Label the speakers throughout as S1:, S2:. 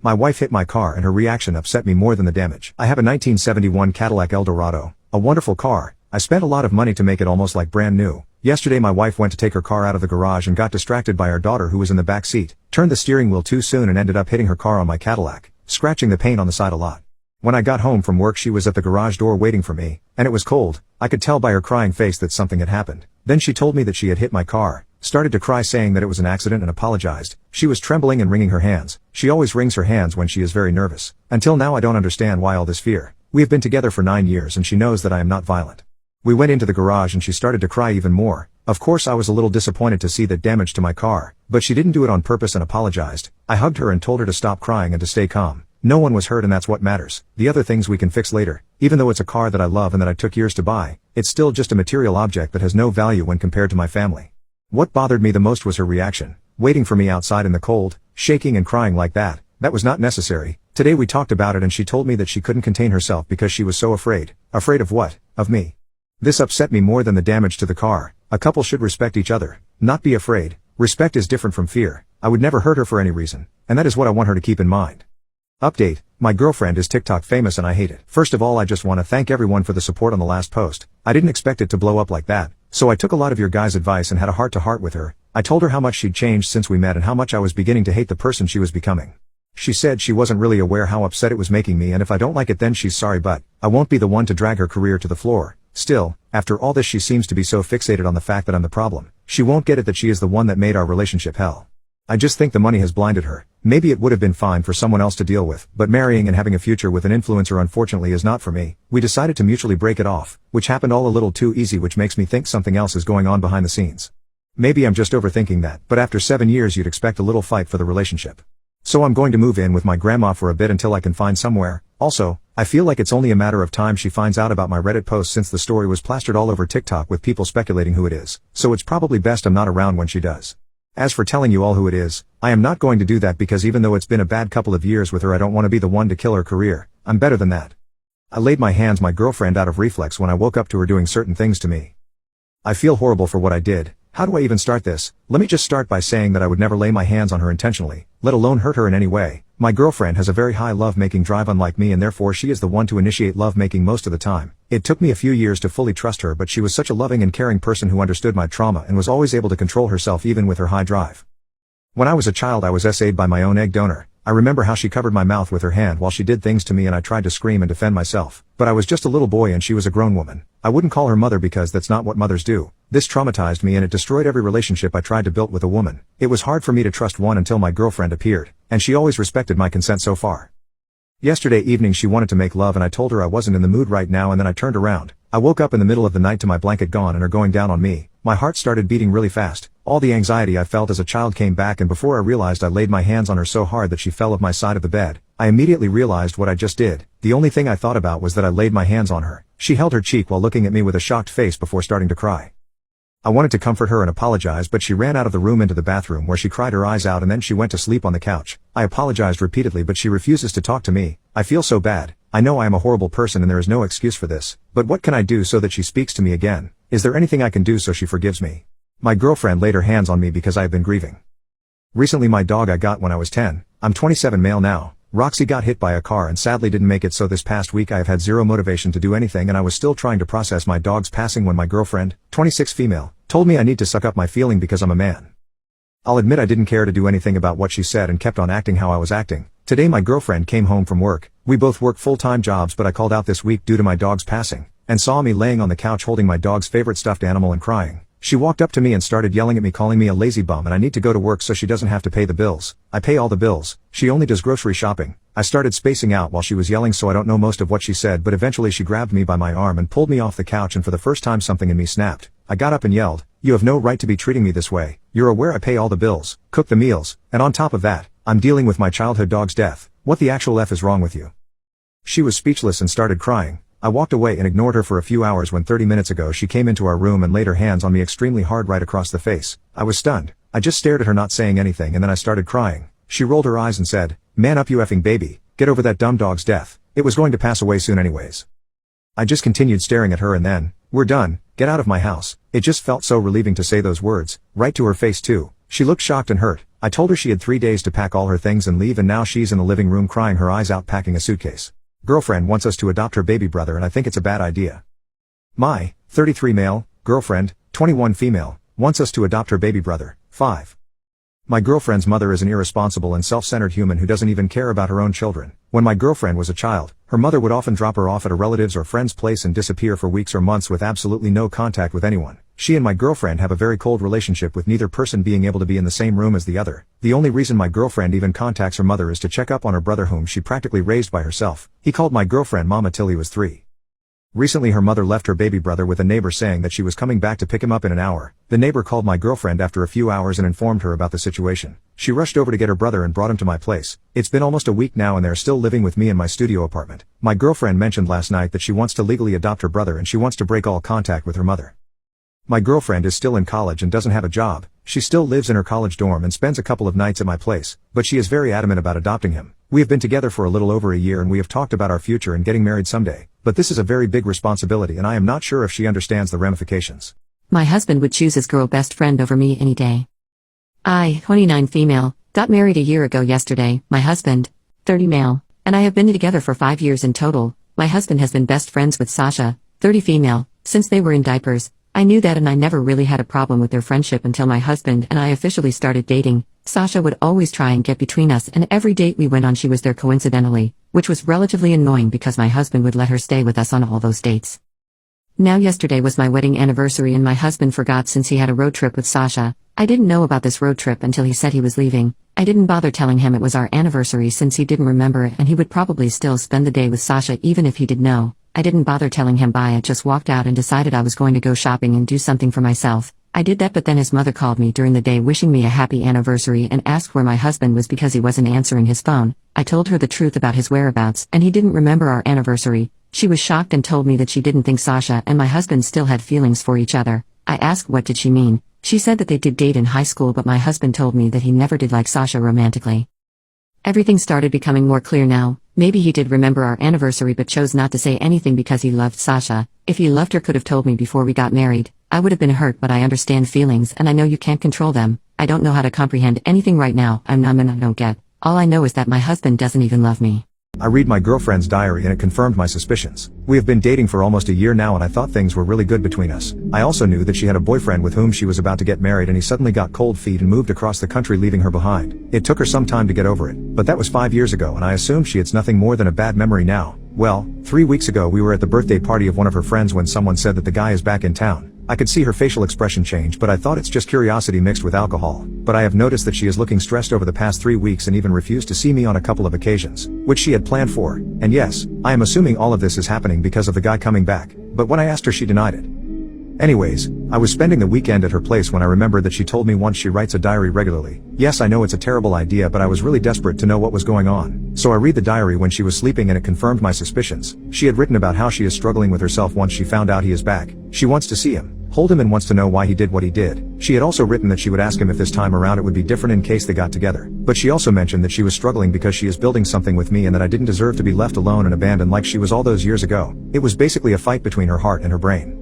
S1: My wife hit my car and her reaction upset me more than the damage. I have a 1971 Cadillac Eldorado, a wonderful car. I spent a lot of money to make it almost like brand new. Yesterday my wife went to take her car out of the garage and got distracted by our daughter who was in the back seat, turned the steering wheel too soon and ended up hitting her car on my Cadillac, scratching the paint on the side a lot. When I got home from work she was at the garage door waiting for me, and it was cold. I could tell by her crying face that something had happened. Then she told me that she had hit my car, started to cry saying that it was an accident and apologized. She was trembling and wringing her hands. She always wrings her hands when she is very nervous. Until now I don't understand why all this fear. We have been together for 9 years and she knows that I am not violent. We went into the garage and she started to cry even more. Of course I was a little disappointed to see that damage to my car, but she didn't do it on purpose and apologized. I hugged her and told her to stop crying and to stay calm. No one was hurt and that's what matters. The other things we can fix later. Even though it's a car that I love and that I took years to buy, it's still just a material object that has no value when compared to my family. What bothered me the most was her reaction, waiting for me outside in the cold, shaking and crying like that. That was not necessary. Today we talked about it and she told me that she couldn't contain herself because she was so afraid. Afraid of what? Of me. This upset me more than the damage to the car. A couple should respect each other, not be afraid. Respect is different from fear. I would never hurt her for any reason, and that is what I want her to keep in mind. Update: my girlfriend is TikTok famous and I hate it. First of all I just want to thank everyone for the support on the last post. I didn't expect it to blow up like that, so I took a lot of your guys' advice and had a heart-to-heart with her. I told her how much she'd changed since we met and how much I was beginning to hate the person she was becoming. She said she wasn't really aware how upset it was making me and if I don't like it then she's sorry but I won't be the one to drag her career to the floor. Still, after all this she seems to be so fixated on the fact that I'm the problem. She won't get it that she is the one that made our relationship hell. I just think the money has blinded her. Maybe it would have been fine for someone else to deal with, but marrying and having a future with an influencer unfortunately is not for me. We decided to mutually break it off, which happened all a little too easy, which makes me think something else is going on behind the scenes. Maybe I'm just overthinking that, but after 7 years you'd expect a little fight for the relationship. So I'm going to move in with my grandma for a bit until I can find somewhere. Also, I feel like it's only a matter of time she finds out about my Reddit post since the story was plastered all over TikTok with people speculating who it is, so it's probably best I'm not around when she does. As for telling you all who it is, I am not going to do that because even though it's been a bad couple of years with her I don't want to be the one to kill her career. I'm better than that. I laid my hands on my girlfriend out of reflex when I woke up to her doing certain things to me. I feel horrible for what I did. How do I even start this? Let me just start by saying that I would never lay my hands on her intentionally, let alone hurt her in any way. My girlfriend has a very high love-making drive unlike me and therefore she is the one to initiate love-making most of the time. It took me a few years to fully trust her but she was such a loving and caring person who understood my trauma and was always able to control herself even with her high drive. When I was a child I was SA'd by my own egg donor. I remember how she covered my mouth with her hand while she did things to me and I tried to scream and defend myself. But I was just a little boy and she was a grown woman. I wouldn't call her mother because that's not what mothers do. This traumatized me and it destroyed every relationship I tried to build with a woman. It was hard for me to trust one until my girlfriend appeared, and she always respected my consent so far. Yesterday evening she wanted to make love and I told her I wasn't in the mood right now and then I turned around. I woke up in the middle of the night to my blanket gone and her going down on me. My heart started beating really fast. All the anxiety I felt as a child came back and before I realized I laid my hands on her so hard that she fell off my side of the bed. I immediately realized what I just did. The only thing I thought about was that I laid my hands on her. She held her cheek while looking at me with a shocked face before starting to cry. I wanted to comfort her and apologize but she ran out of the room into the bathroom where she cried her eyes out and then she went to sleep on the couch. I apologized repeatedly but she refuses to talk to me. I feel so bad. I know I am a horrible person and there is no excuse for this, but what can I do so that she speaks to me again? Is there anything I can do so she forgives me? My girlfriend laid her hands on me because I have been grieving. Recently my dog I got when I was 10. I'm 27 male now. Roxy got hit by a car and sadly didn't make it, so this past week I have had zero motivation to do anything and I was still trying to process my dog's passing when my girlfriend, 26 female, told me I need to suck up my feeling because I'm a man. I'll admit I didn't care to do anything about what she said and kept on acting how I was acting. Today my girlfriend came home from work. We both work full-time jobs but I called out this week due to my dog's passing, and saw me laying on the couch holding my dog's favorite stuffed animal and crying. She walked up to me and started yelling at me calling me a lazy bum and I need to go to work so she doesn't have to pay the bills. I pay all the bills. She only does grocery shopping. I started spacing out while she was yelling so I don't know most of what she said but eventually she grabbed me by my arm and pulled me off the couch and for the first time something in me snapped. I got up and yelled, "You have no right to be treating me this way. You're aware I pay all the bills, cook the meals, and on top of that, I'm dealing with my childhood dog's death. What the actual F is wrong with you?" She was speechless and started crying. I walked away and ignored her for a few hours when 30 minutes ago she came into our room and laid her hands on me extremely hard right across the face. I was stunned. I just stared at her not saying anything and then I started crying. She rolled her eyes and said, "Man up you effing baby, get over that dumb dog's death. It was going to pass away soon anyways." I just continued staring at her and then, "We're done, get out of my house." It just felt so relieving to say those words, right to her face too. She looked shocked and hurt. I told her she had 3 days to pack all her things and leave, and now she's in the living room crying her eyes out packing a suitcase. Girlfriend wants us to adopt her baby brother and I think it's a bad idea. My 33 male girlfriend, 21 female, wants us to adopt her baby brother. 5. My girlfriend's mother is an irresponsible and self-centered human who doesn't even care about her own children. When my girlfriend was a child, her mother would often drop her off at a relative's or friend's place and disappear for weeks or months with absolutely no contact with anyone. She and my girlfriend have a very cold relationship, with neither person being able to be in the same room as the other. The only reason my girlfriend even contacts her mother is to check up on her brother, whom she practically raised by herself. He called my girlfriend Mama till he was 3. Recently her mother left her baby brother with a neighbor saying that she was coming back to pick him up in an hour. The neighbor called my girlfriend after a few hours and informed her about the situation. She rushed over to get her brother and brought him to my place. It's been almost a week now and they're still living with me in my studio apartment. My girlfriend mentioned last night that she wants to legally adopt her brother and she wants to break all contact with her mother. My girlfriend is still in college and doesn't have a job. She still lives in her college dorm and spends a couple of nights at my place, but she is very adamant about adopting him. We have been together for a little over a year and we have talked about our future and getting married someday, but this is a very big responsibility and I am not sure if she understands the ramifications.
S2: My husband would choose his girl best friend over me any day. I, 29 female, got married a year ago yesterday. My husband, 30 male, and I have been together for 5 years in total. My husband has been best friends with Sasha, 30 female, since they were in diapers. I knew that and I never really had a problem with their friendship until my husband and I officially started dating. Sasha would always try and get between us, and every date we went on she was there coincidentally, which was relatively annoying because my husband would let her stay with us on all those dates. Now yesterday was my wedding anniversary and my husband forgot since he had a road trip with Sasha. I didn't know about this road trip until he said he was leaving. I didn't bother telling him it was our anniversary since he didn't remember it and he would probably still spend the day with Sasha even if he did know. I didn't bother telling him bye. I just walked out and decided I was going to go shopping and do something for myself. I did that, but then his mother called me during the day wishing me a happy anniversary and asked where my husband was because he wasn't answering his phone. I told her the truth about his whereabouts and he didn't remember our anniversary. She was shocked and told me that she didn't think Sasha and my husband still had feelings for each other. I asked what did she mean. She said that they did date in high school, but my husband told me that he never did like Sasha romantically. Everything started becoming more clear now. Maybe he did remember our anniversary but chose not to say anything because he loved Sasha. If he loved her, could have told me before we got married. I would have been hurt, but I understand feelings and I know you can't control them. I don't know how to comprehend anything right now. I'm numb and I don't get. All I know is that my husband doesn't even love me.
S1: I read my girlfriend's diary and it confirmed my suspicions. We have been dating for almost a year now and I thought things were really good between us. I also knew that she had a boyfriend with whom she was about to get married and he suddenly got cold feet and moved across the country leaving her behind. It took her some time to get over it, but that was 5 years ago and I assumed she had nothing more than a bad memory now. Well, 3 weeks ago we were at the birthday party of one of her friends when someone said that the guy is back in town. I could see her facial expression change, but I thought it's just curiosity mixed with alcohol. But I have noticed that she is looking stressed over the past 3 weeks and even refused to see me on a couple of occasions, which she had planned for. And yes, I am assuming all of this is happening because of the guy coming back, but when I asked her she denied it. Anyways, I was spending the weekend at her place when I remembered that she told me once she writes a diary regularly. Yes, I know it's a terrible idea, but I was really desperate to know what was going on. So I read the diary when she was sleeping and it confirmed my suspicions. She had written about how she is struggling with herself once she found out he is back. She wants to see him, hold him, and wants to know why he did what he did. She had also written that she would ask him if this time around it would be different in case they got together. But she also mentioned that she was struggling because she is building something with me and that I didn't deserve to be left alone and abandoned like she was all those years ago. It was basically a fight between her heart and her brain.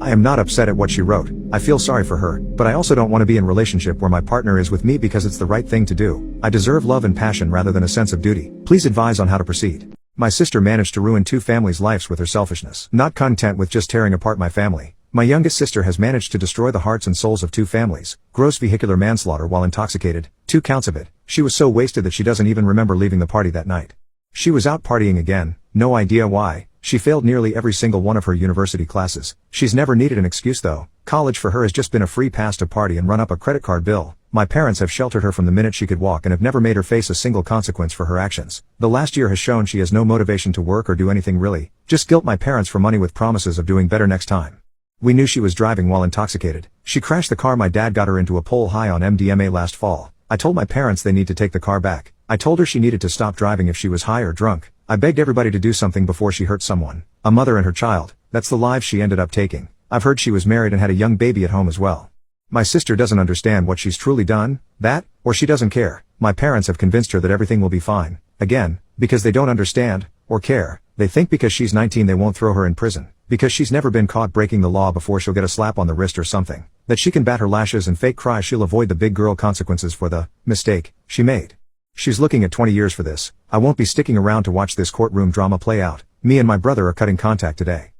S1: I am not upset at what she wrote. I feel sorry for her, but I also don't want to be in a relationship where my partner is with me because it's the right thing to do. I deserve love and passion rather than a sense of duty. Please advise on how to proceed. My sister managed to ruin 2 families' lives with her selfishness. Not content with just tearing apart my family, my youngest sister has managed to destroy the hearts and souls of 2 families. Gross vehicular manslaughter while intoxicated, 2 counts of it. She was so wasted that she doesn't even remember leaving the party that night. She was out partying again, no idea why. She failed nearly every single one of her university classes. She's never needed an excuse though. College for her has just been a free pass to party and run up a credit card bill. My parents have sheltered her from the minute she could walk and have never made her face a single consequence for her actions. The last year has shown she has no motivation to work or do anything really, just guilt my parents for money with promises of doing better next time. We knew she was driving while intoxicated. She crashed the car my dad got her into a pole high on MDMA last fall. I told my parents they need to take the car back. I told her she needed to stop driving if she was high or drunk. I begged everybody to do something before she hurt someone. A mother and her child, that's the lives she ended up taking. I've heard she was married and had a young baby at home as well. My sister doesn't understand what she's truly done, that, or she doesn't care. My parents have convinced her that everything will be fine. Again, because they don't understand, or care. They think because she's 19 they won't throw her in prison. Because she's never been caught breaking the law before she'll get a slap on the wrist or something. that she can bat her lashes and fake cry she'll avoid the big girl consequences for the mistake she made. She's looking at 20 years for this. I won't be sticking around to watch this courtroom drama play out. Me and my brother are cutting contact today.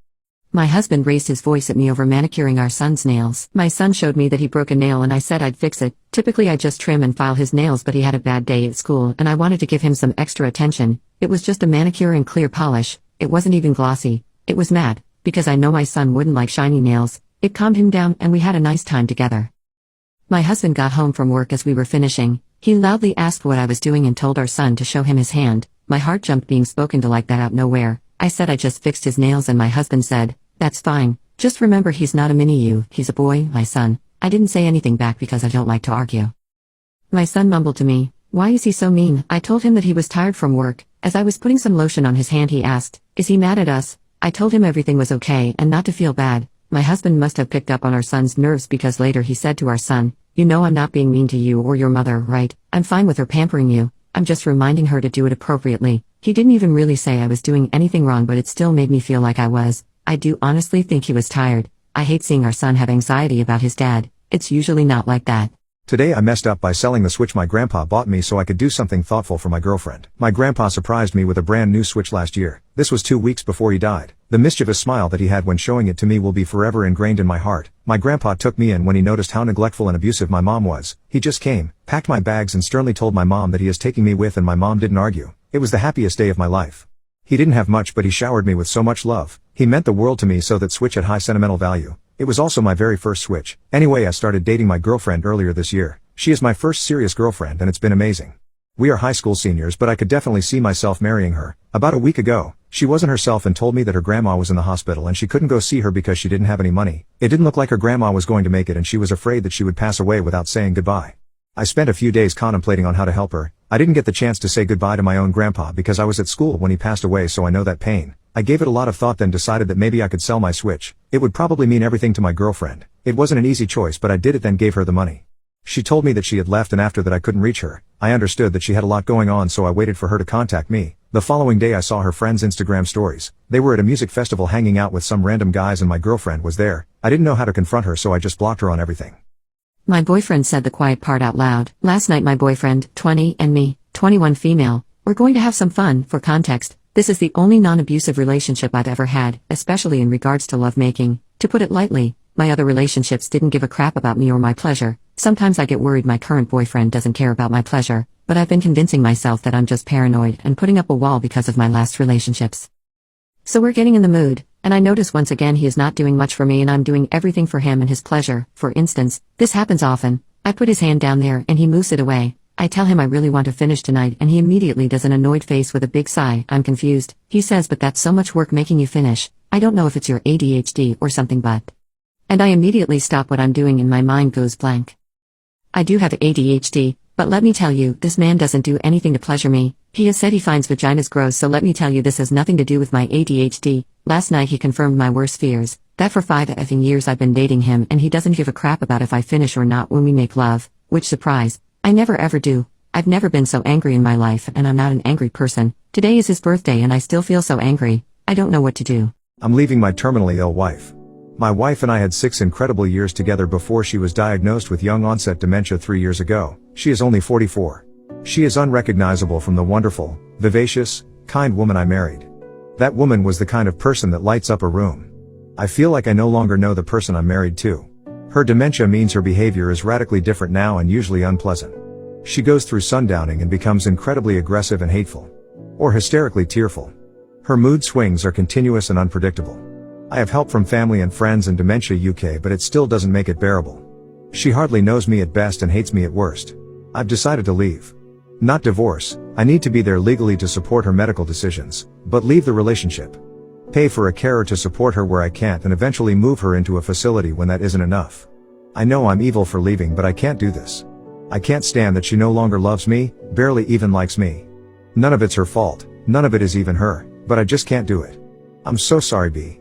S2: My husband raised his voice at me over manicuring our son's nails. My son showed me that he broke a nail and I said I'd fix it. Typically I just trim and file his nails, but he had a bad day at school and I wanted to give him some extra attention. It was just a manicure and clear polish. It wasn't even glossy. It was matte, because I know my son wouldn't like shiny nails. It calmed him down and we had a nice time together. My husband got home from work as we were finishing. He loudly asked what I was doing and told our son to show him his hand. My heart jumped being spoken to like that out nowhere. I said I just fixed his nails and my husband said, "That's fine. Just remember he's not a mini you, he's a boy, my son." I didn't say anything back because I don't like to argue. My son mumbled to me, "Why is he so mean?" I told him that he was tired from work. As I was putting some lotion on his hand he asked, "Is he mad at us?" I told him everything was okay and not to feel bad. My husband must have picked up on our son's nerves because later he said to our son, "You know I'm not being mean to you or your mother, right? I'm fine with her pampering you. I'm just reminding her to do it appropriately." He didn't even really say I was doing anything wrong, but it still made me feel like I was. I do honestly think he was tired. I hate seeing our son have anxiety about his dad. It's usually not like that.
S1: Today I messed up by selling the Switch my grandpa bought me so I could do something thoughtful for my girlfriend. My grandpa surprised me with a brand new Switch last year. This was 2 weeks before he died. The mischievous smile that he had when showing it to me will be forever ingrained in my heart. My grandpa took me in when he noticed how neglectful and abusive my mom was. He just came, packed my bags and sternly told my mom that he is taking me with, and my mom didn't argue. It was the happiest day of my life. He didn't have much, but he showered me with so much love. He meant the world to me, so that Switch had high sentimental value. It was also my very first Switch. Anyway, I started dating my girlfriend earlier this year. She is my first serious girlfriend and it's been amazing. We are high school seniors, but I could definitely see myself marrying her. About a week ago, she wasn't herself and told me that her grandma was in the hospital and she couldn't go see her because she didn't have any money. It didn't look like her grandma was going to make it and she was afraid that she would pass away without saying goodbye. I spent a few days contemplating on how to help her. I didn't get the chance to say goodbye to my own grandpa because I was at school when he passed away, so I know that pain. I gave it a lot of thought, then decided that maybe I could sell my Switch. It would probably mean everything to my girlfriend. It wasn't an easy choice, but I did it, then gave her the money. She told me that she had left, and after that I couldn't reach her. I understood that she had a lot going on, so I waited for her to contact me. The following day I saw her friends' Instagram stories. They were at a music festival hanging out with some random guys and my girlfriend was there. I didn't know how to confront her, so I just blocked her on everything.
S2: My boyfriend said the quiet part out loud. Last night my boyfriend, 20, and me, 21 female, we're going to have some fun. For context, this is the only non-abusive relationship I've ever had, especially in regards to lovemaking. To put it lightly, my other relationships didn't give a crap about me or my pleasure. Sometimes I get worried my current boyfriend doesn't care about my pleasure, but I've been convincing myself that I'm just paranoid and putting up a wall because of my last relationships. So we're getting in the mood, and I notice once again he is not doing much for me and I'm doing everything for him and his pleasure. For instance, this happens often. I put his hand down there and he moves it away. I tell him I really want to finish tonight and he immediately does an annoyed face with a big sigh. I'm confused. He says, "But that's so much work making you finish. I don't know if it's your ADHD or something, but..." And I immediately stop what I'm doing and my mind goes blank. I do have ADHD, but let me tell you, this man doesn't do anything to pleasure me. He has said he finds vaginas gross, so let me tell you this has nothing to do with my ADHD. Last night he confirmed my worst fears, that for 5 effing years I've been dating him and he doesn't give a crap about if I finish or not when we make love, which, surprise, I never ever do. I've never been so angry in my life, and I'm not an angry person. Today is his birthday and I still feel so angry. I don't know what to do.
S1: I'm leaving my terminally ill wife. My wife and I had 6 incredible years together before she was diagnosed with young onset dementia 3 years ago. She is only 44. She is unrecognizable from the wonderful, vivacious, kind woman I married. That woman was the kind of person that lights up a room. I feel like I no longer know the person I'm married to. Her dementia means her behavior is radically different now and usually unpleasant. She goes through sundowning and becomes incredibly aggressive and hateful. Or hysterically tearful. Her mood swings are continuous and unpredictable. I have help from family and friends in Dementia UK, but it still doesn't make it bearable. She hardly knows me at best and hates me at worst. I've decided to leave. Not divorce. I need to be there legally to support her medical decisions, but leave the relationship. Pay for a carer to support her where I can't and eventually move her into a facility when that isn't enough. I know I'm evil for leaving, but I can't do this. I can't stand that she no longer loves me, barely even likes me. None of it's her fault, none of it is even her, but I just can't do it. I'm so sorry, B.